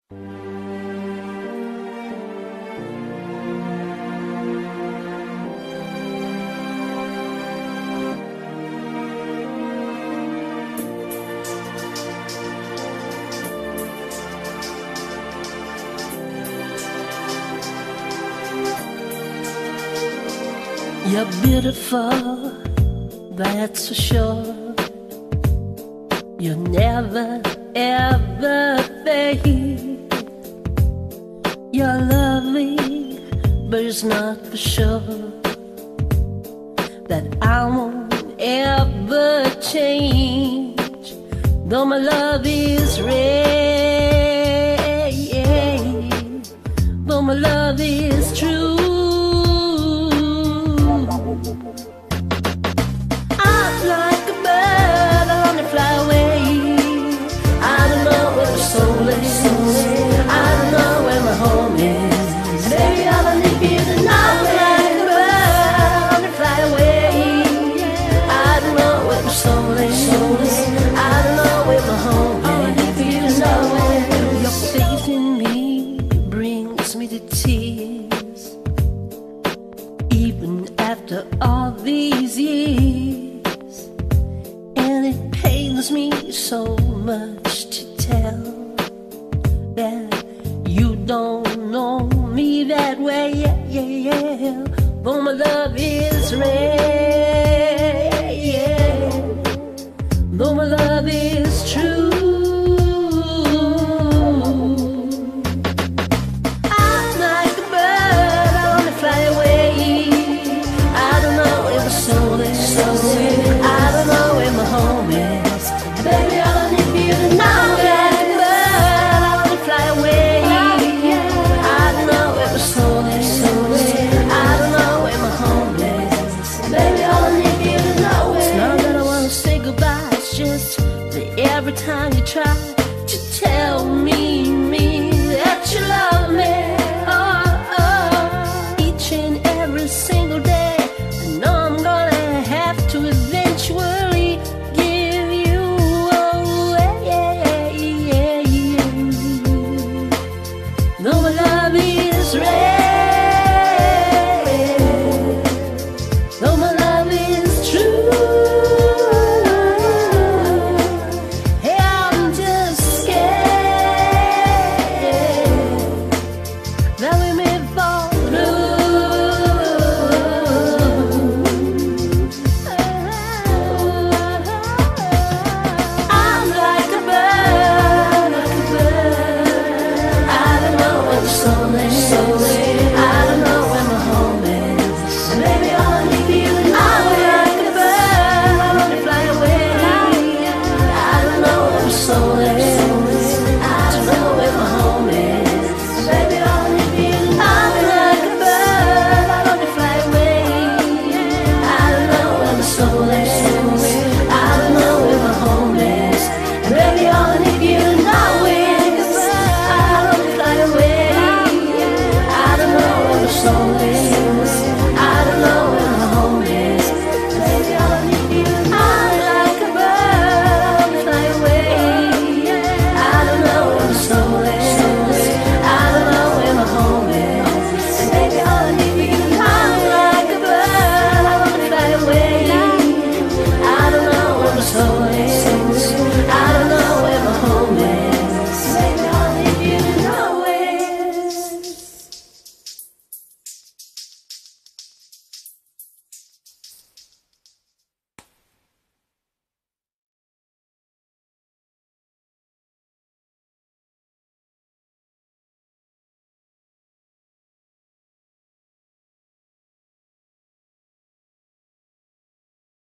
You're beautiful, that's for sure. You'll never ever fade. You're lovely, but it's not for sure that I won't ever change. Though my love is rare, though my love is true, even after all these years. And it pains me so much to tell that you don't know me that way, but my love is rare, though my love is true. Every time you try